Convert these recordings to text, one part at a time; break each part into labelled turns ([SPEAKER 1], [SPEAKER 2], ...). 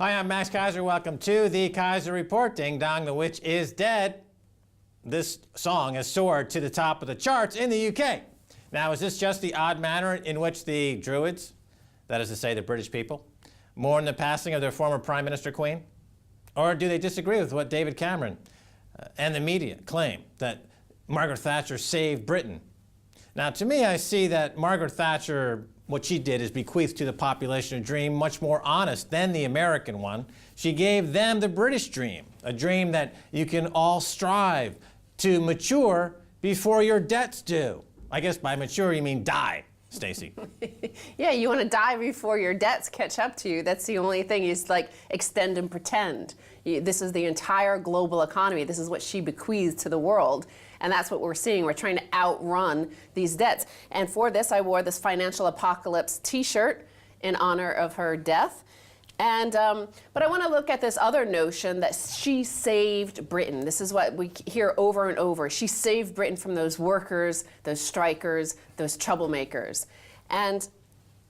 [SPEAKER 1] Hi, I'm Max Kaiser. Welcome to the Kaiser Report. Ding dong, the witch is dead. This song has soared to the top of the charts in the UK. Now, is this just the odd manner in which the Druids, that is to say the British people, mourn the passing of their former Prime Minister Queen? Or do they disagree with what David Cameron and the media claim, that Margaret Thatcher saved Britain? Now, to me, I see that Margaret Thatcher, what she did is bequeath to the population a dream much more honest than the American one. She gave them the British dream, a dream that you can all strive to mature before your debt's due. I guess by mature you mean die, Stacey.
[SPEAKER 2] Yeah, you want to die before your debts catch up to you. That's the only thing, is like extend and pretend. This is the entire global economy. This is what she bequeathed to the world. And that's what we're seeing. We're trying to outrun these debts. And for this, I wore this Financial Apocalypse t-shirt in honor of her death. And, but I want to look at this other notion that she saved Britain. This is what we hear over and over. She saved Britain from those workers, those strikers, those troublemakers. And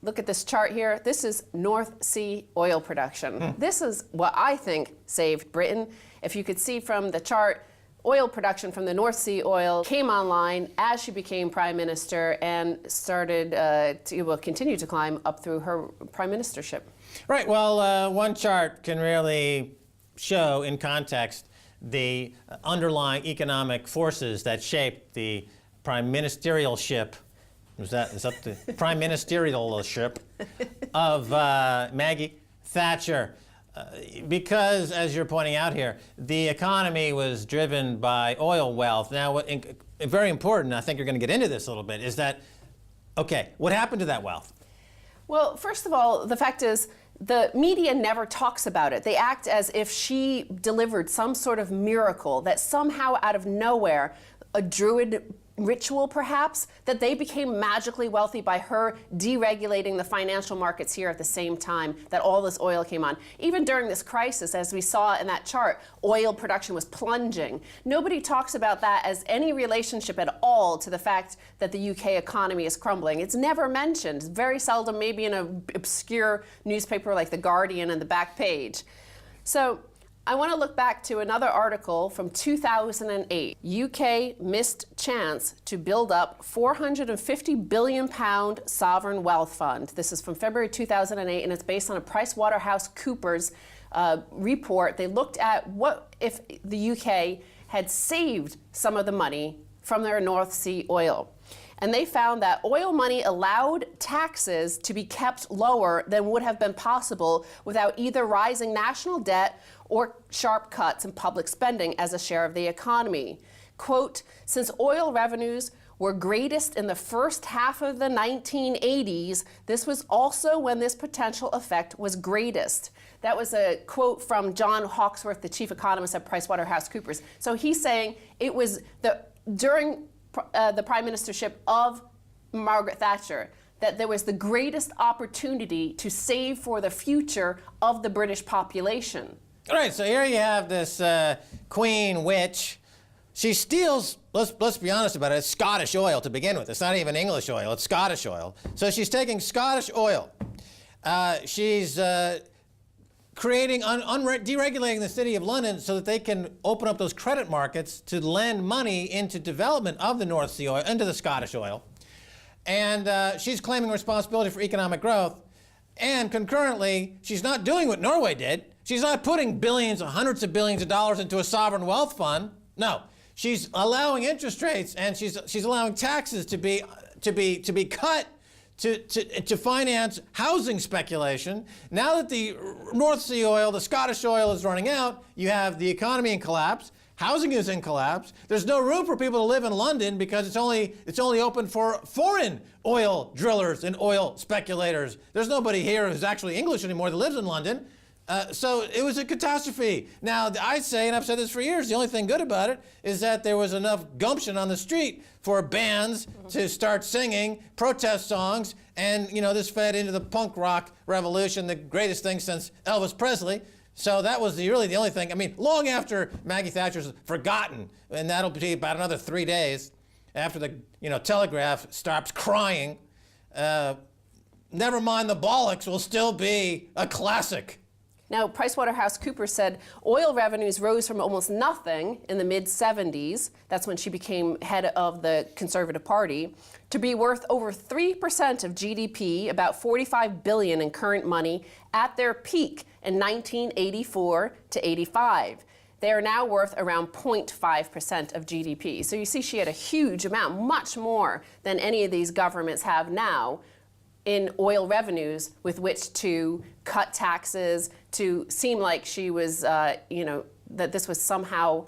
[SPEAKER 2] look at this chart here. This is North Sea oil production. This is what I think saved Britain. If you could see from the chart, oil production from the North Sea oil came online as she became prime minister and started to continue to climb up through her prime ministership.
[SPEAKER 1] Right, well, one chart can really show in context the underlying economic forces that shaped the prime ministerialship. Is that the prime ministerialship of Maggie Thatcher? Because, as you're pointing out here, the economy was driven by oil wealth. Now, very important, I think you're going to get into this a little bit, is that, okay, what happened to that wealth?
[SPEAKER 2] Well, first of all, the fact is, the media never talks about it. They act as if she delivered some sort of miracle, that somehow out of nowhere, a Druid ritual perhaps, that they became magically wealthy by her deregulating the financial markets here at the same time that all this oil came on. Even during this crisis, as we saw in that chart, oil production was plunging. Nobody talks about that as any relationship at all to the fact that the UK economy is crumbling. It's never mentioned. Very seldom, maybe in an obscure newspaper like The Guardian on the back page. So I want to look back to another article from 2008. UK missed chance to build up £450 billion sovereign wealth fund. This is from February 2008, and it's based on a PricewaterhouseCoopers report. They looked at what if the UK had saved some of the money from their North Sea oil. And they found that oil money allowed taxes to be kept lower than would have been possible without either rising national debt or sharp cuts in public spending as a share of the economy. Quote, since oil revenues were greatest in the first half of the 1980s, this was also when this potential effect was greatest. That was a quote from John Hawksworth, the chief economist at PricewaterhouseCoopers. So he's saying it was during the prime ministership of Margaret Thatcher that there was the greatest opportunity to save for the future of the British population.
[SPEAKER 1] All right, so here you have this queen witch. She steals, let's be honest about it, it's Scottish oil to begin with. It's not even English oil, it's Scottish oil. So she's taking Scottish oil. She's creating, deregulating the city of London so that they can open up those credit markets to lend money into development of the North Sea oil, into the Scottish oil. And she's claiming responsibility for economic growth. And concurrently, she's not doing what Norway did. She's not putting billions or hundreds of billions of dollars into a sovereign wealth fund. No, she's allowing interest rates and she's allowing taxes to be cut to finance housing speculation. Now that the North Sea oil, the Scottish oil is running out, you have the economy in collapse, housing is in collapse, there's no room for people to live in London because it's only open for foreign oil drillers and oil speculators. There's nobody here who's actually English anymore that lives in London. So it was a catastrophe. Now, I say, and I've said this for years, the only thing good about it is that there was enough gumption on the street for bands to start singing protest songs, and, you know, this fed into the punk rock revolution, the greatest thing since Elvis Presley. So that was really the only thing. I mean, long after Maggie Thatcher's forgotten, and that'll be about another 3 days after the, Telegraph stops crying, Never Mind the Bollocks will still be a classic.
[SPEAKER 2] Now, PricewaterhouseCoopers said oil revenues rose from almost nothing in the mid-70s, that's when she became head of the Conservative Party, to be worth over 3% of GDP, about $45 billion in current money, at their peak in 1984 to 85. They are now worth around 0.5% of GDP. So you see she had a huge amount, much more than any of these governments have now, in oil revenues with which to cut taxes, to seem like she was, that this was somehow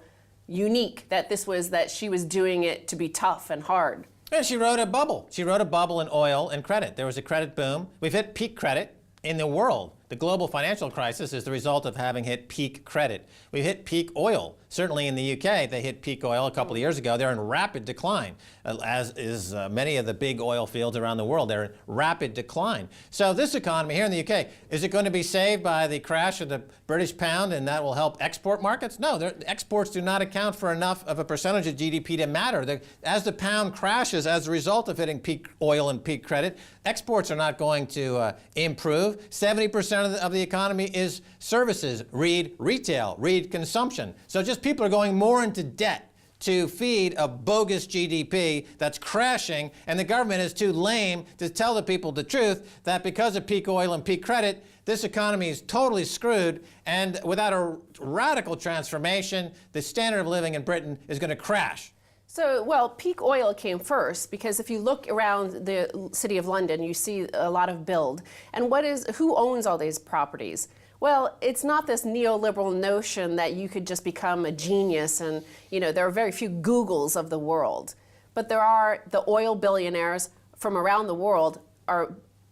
[SPEAKER 2] unique, that she was doing it to be tough and hard.
[SPEAKER 1] And she rode a bubble. She rode a bubble in oil and credit. There was a credit boom. We've hit peak credit in the world. The global financial crisis is the result of having hit peak credit. We've hit peak oil. Certainly in the UK, they hit peak oil a couple of years ago. They're in rapid decline, as is many of the big oil fields around the world. They're in rapid decline. So this economy here in the UK, is it going to be saved by the crash of the British pound and that will help export markets? No, exports do not account for enough of a percentage of GDP to matter. As the pound crashes as a result of hitting peak oil and peak credit, exports are not going to improve. 70% of the economy is services, read retail, read consumption. So just people are going more into debt to feed a bogus GDP that's crashing, and the government is too lame to tell the people the truth that because of peak oil and peak credit, this economy is totally screwed, and without a radical transformation, the standard of living in Britain is going to crash.
[SPEAKER 2] So, well, peak oil came first, because if you look around the city of London, you see a lot of build. And who owns all these properties? Well, it's not this neoliberal notion that you could just become a genius and, there are very few Googles of the world. But there are the oil billionaires from around the world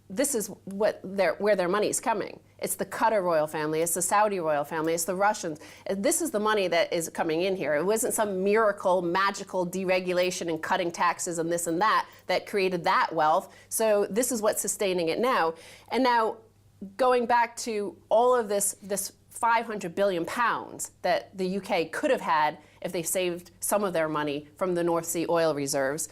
[SPEAKER 2] this is where their money's coming. It's the Qatar royal family, it's the Saudi royal family, it's the Russians. This is the money that is coming in here. It wasn't some miracle, magical deregulation and cutting taxes and this and that created that wealth. So this is what's sustaining it now. And now, going back to all of this 500 billion pounds that the UK could have had if they saved some of their money from the North Sea oil reserves,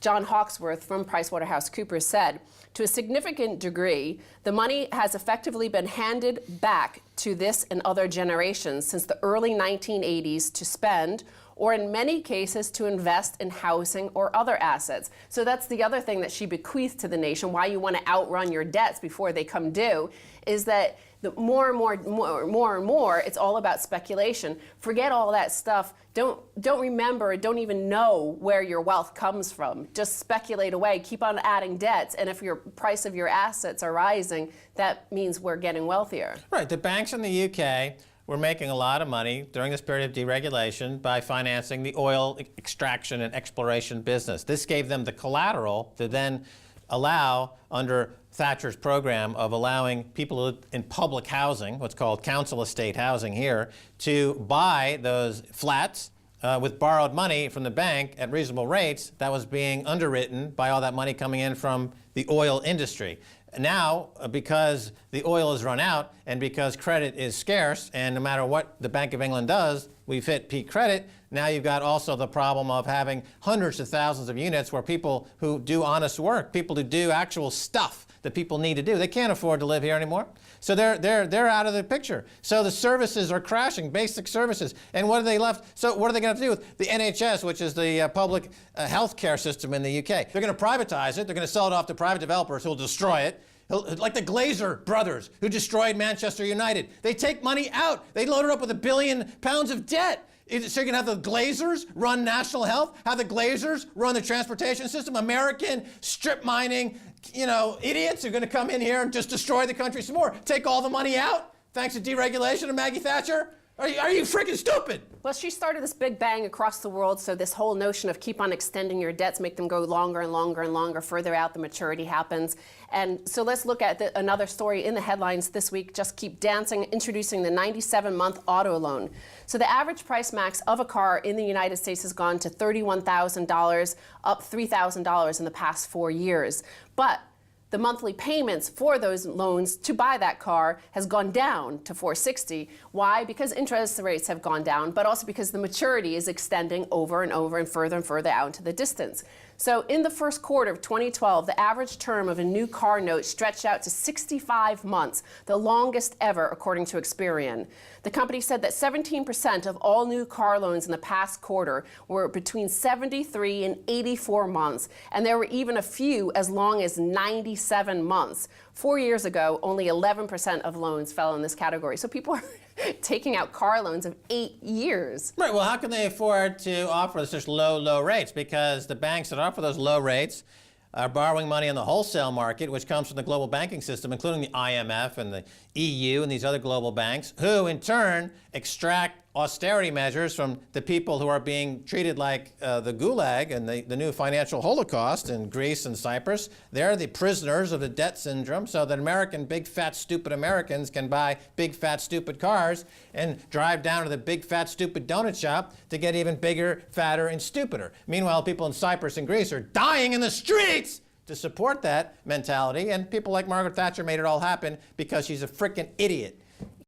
[SPEAKER 2] John Hawksworth from PricewaterhouseCoopers said, to a significant degree, the money has effectively been handed back to this and other generations since the early 1980s to spend, or in many cases to invest in housing or other assets. So that's the other thing that she bequeathed to the nation, why you want to outrun your debts before they come due, is that the more and more, it's all about speculation. Forget all that stuff. Don't remember, don't even know where your wealth comes from. Just speculate away, keep on adding debts, and if your price of your assets are rising, that means we're getting wealthier.
[SPEAKER 1] Right, the banks in the UK were making a lot of money during this period of deregulation by financing the oil extraction and exploration business. This gave them the collateral to then allow, under Thatcher's program of allowing people in public housing, what's called council estate housing here, to buy those flats with borrowed money from the bank at reasonable rates that was being underwritten by all that money coming in from the oil industry. Now, because the oil has run out and because credit is scarce, and no matter what the Bank of England does, we've hit peak credit, now you've got also the problem of having hundreds of thousands of units where people who do honest work, people who do actual stuff that people need to do, they can't afford to live here anymore. So they're out of the picture. So the services are crashing, basic services. And what are they left? So what are they going to do with the NHS, which is the public health care system in the UK? They're going to privatize it. They're going to sell it off to private developers who will destroy it. Like the Glazer brothers who destroyed Manchester United. They take money out. They load it up with £1 billion of debt. So you're going to have the Glazers run national health, have the Glazers run the transportation system, American strip mining, idiots are going to come in here and just destroy the country some more. Take all the money out thanks to deregulation of Maggie Thatcher. Are you freaking stupid?
[SPEAKER 2] Well, she started this big bang across the world, so this whole notion of keep on extending your debts, make them go longer and longer and longer, further out the maturity happens. And so let's look at another story in the headlines this week, Just Keep Dancing, introducing the 97-month auto loan. So the average price max of a car in the United States has gone to $31,000, up $3,000 in the past 4 years. But the monthly payments for those loans to buy that car has gone down to $460. Why? Because interest rates have gone down, but also because the maturity is extending over and over and further out into the distance. So in the first quarter of 2012, the average term of a new car note stretched out to 65 months, the longest ever, according to Experian. The company said that 17% of all new car loans in the past quarter were between 73 and 84 months, and there were even a few as long as 97 months. 4 years ago, only 11% of loans fell in this category. So people are taking out car loans of 8 years.
[SPEAKER 1] Right, well, how can they afford to offer such low rates? Because the banks that offer those low rates are borrowing money in the wholesale market, which comes from the global banking system, including the IMF and the EU and these other global banks, who in turn extract austerity measures from the people who are being treated like the Gulag and the new financial holocaust in Greece and Cyprus. They're the prisoners of the debt syndrome, so that American, big, fat, stupid Americans can buy big, fat, stupid cars and drive down to the big, fat, stupid donut shop to get even bigger, fatter, and stupider. Meanwhile, people in Cyprus and Greece are dying in the streets to support that mentality, and people like Margaret Thatcher made it all happen because she's a frickin' idiot.